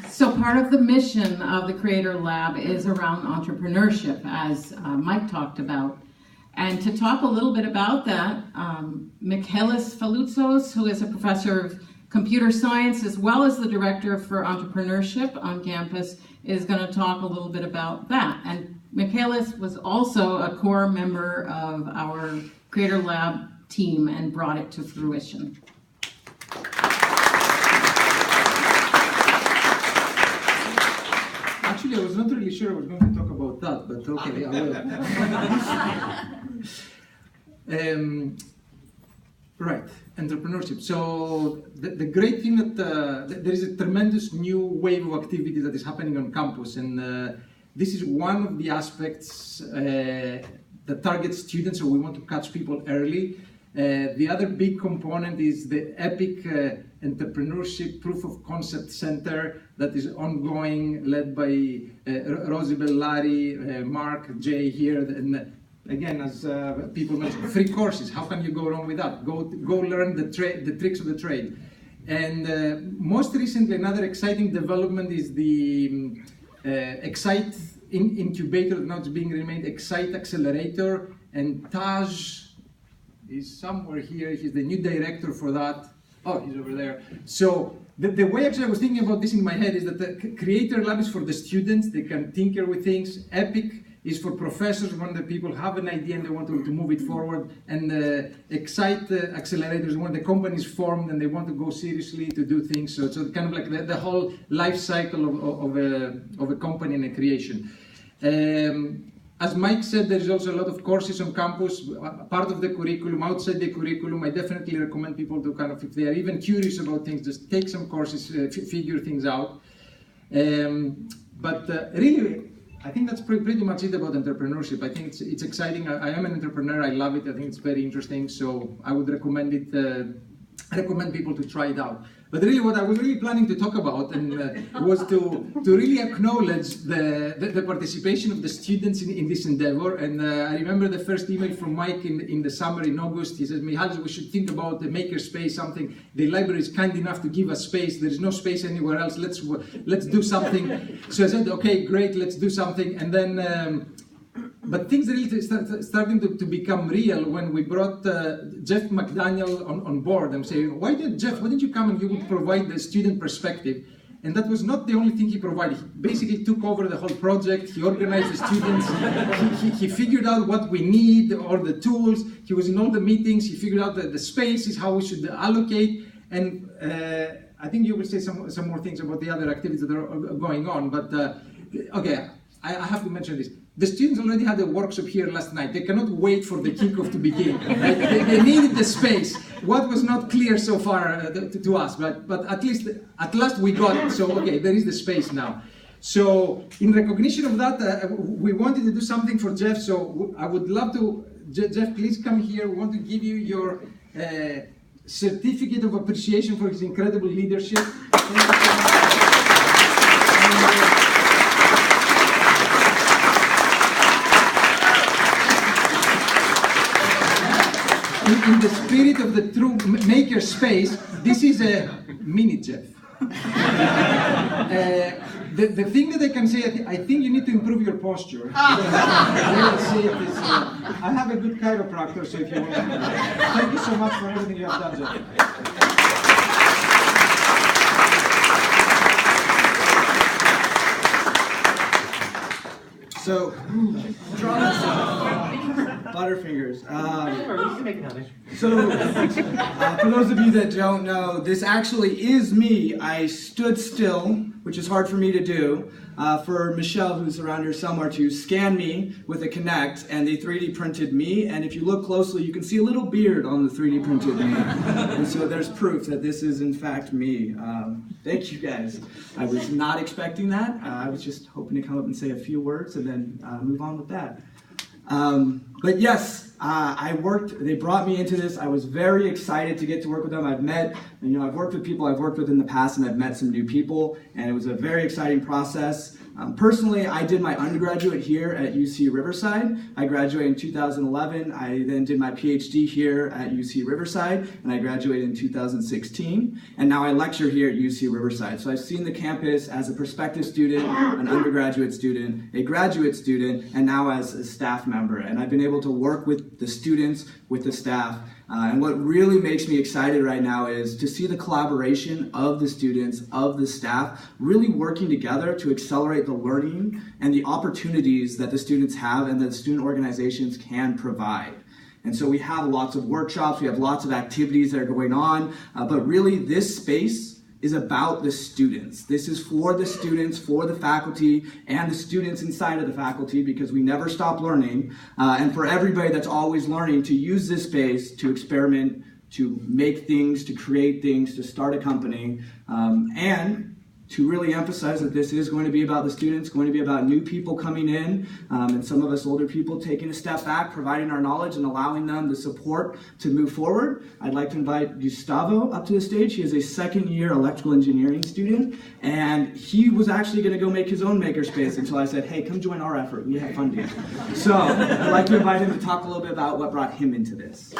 So part of the mission of the Creat'R Lab is around entrepreneurship, as Mike talked about. And to talk a little bit about that, Michalis Faloutsos, who is a professor of computer science as well as the director for entrepreneurship on campus, is going to talk a little bit about that. And Michalis was also a core member of our Creat'R Lab team and brought it to fruition. Actually, I was not really sure I was going to talk about that, but okay, I will. Right, entrepreneurship. So the great thing that there is a tremendous new wave of activity that is happening on campus, and this is one of the aspects that targets students, so we want to catch people early. The other big component is the EPIC Entrepreneurship Proof of Concept Center that is ongoing, led by Rosibel, Larry, Mark, Jay here. And again, as people mentioned, free courses. How can you go wrong with that? Go learn the tricks of the trade. And most recently, another exciting development is the Excite Incubator, now it's being renamed Excite Accelerator, and Taj is somewhere here. He's the new director for that. Oh, he's over there. So the way actually I was thinking about this in my head is that the Creat'R Lab is for the students. They can tinker with things. EPIC is for professors when the people have an idea and they want to move it forward. And the Excite Accelerator is when the company is formed and they want to go seriously to do things. So it's kind of like the whole life cycle of a company and a creation. As Mike said, there's also a lot of courses on campus, part of the curriculum, outside the curriculum. I definitely recommend people to kind of, if they are even curious about things, just take some courses, figure things out. But really, I think that's pretty much it about entrepreneurship. I think it's exciting. I am an entrepreneur. I love it. I think it's very interesting. So I would recommend it. I recommend people to try it out. But really what I was really planning to talk about was to really acknowledge the participation of the students in this endeavor. And I remember the first email from Mike in the summer in August. He said, Michalis, we should think about the maker space, something. The library is kind enough to give us space. There is no space anywhere else. Let's do something. So I said, okay, great, let's do something. And then but things really starting to become real when we brought Jeff McDaniel on board and saying, why didn't you come and you would provide the student perspective? And that was not the only thing he provided. He basically took over the whole project. He organized the students. He figured out what we need, all the tools. He was in all the meetings. He figured out the spaces, how we should allocate. And I think you will say some more things about the other activities that are going on. But okay, I have to mention this. The students already had a workshop here last night. They cannot wait for the kickoff to begin. They needed the space. What was not clear so far to us, but at last we got it. So okay, there is the space now. So in recognition of that, we wanted to do something for Jeff. So I would love to, Jeff, please come here. We want to give you your certificate of appreciation for his incredible leadership. In the spirit of the true maker space, this is a mini Jeff. The thing that I can say, I think you need to improve your posture. I have a good chiropractor, so if you want to. Thank you so much for everything you have done, Jeff. So, Butterfingers. So, for those of you that don't know, this actually is me. I stood still, which is hard for me to do, for Michelle, who's around here somewhere, to scan me with a Kinect, and they 3D printed me. And if you look closely, you can see a little beard on the 3D printed me. And so there's proof that this is in fact me. Thank you guys. I was not expecting that. I was just hoping to come up and say a few words and then move on with that. But yes, they brought me into this. I was very excited to get to work with them. I've worked with people I've worked with in the past, and I've met some new people, and it was a very exciting process. Personally, I did my undergraduate here at UC Riverside. I graduated in 2011. I then did my PhD here at UC Riverside, and I graduated in 2016. And now I lecture here at UC Riverside. So I've seen the campus as a prospective student, an undergraduate student, a graduate student, and now as a staff member. And I've been able to work with the students, with the staff. And what really makes me excited right now is to see the collaboration of the students, of the staff, really working together to accelerate the learning and the opportunities that the students have and that student organizations can provide. And so we have lots of workshops, we have lots of activities that are going on, but really this space is about the students. This is for the students, for the faculty, and the students inside of the faculty, because we never stop learning, and for everybody that's always learning to use this space to experiment, to make things, to create things, to start a company, and to really emphasize that this is going to be about the students, going to be about new people coming in, and some of us older people taking a step back, providing our knowledge and allowing them the support to move forward. I'd like to invite Gustavo up to the stage. He is a second-year electrical engineering student, and he was actually going to go make his own makerspace until I said, hey, come join our effort. We have fun together. So I'd like to invite him to talk a little bit about what brought him into this.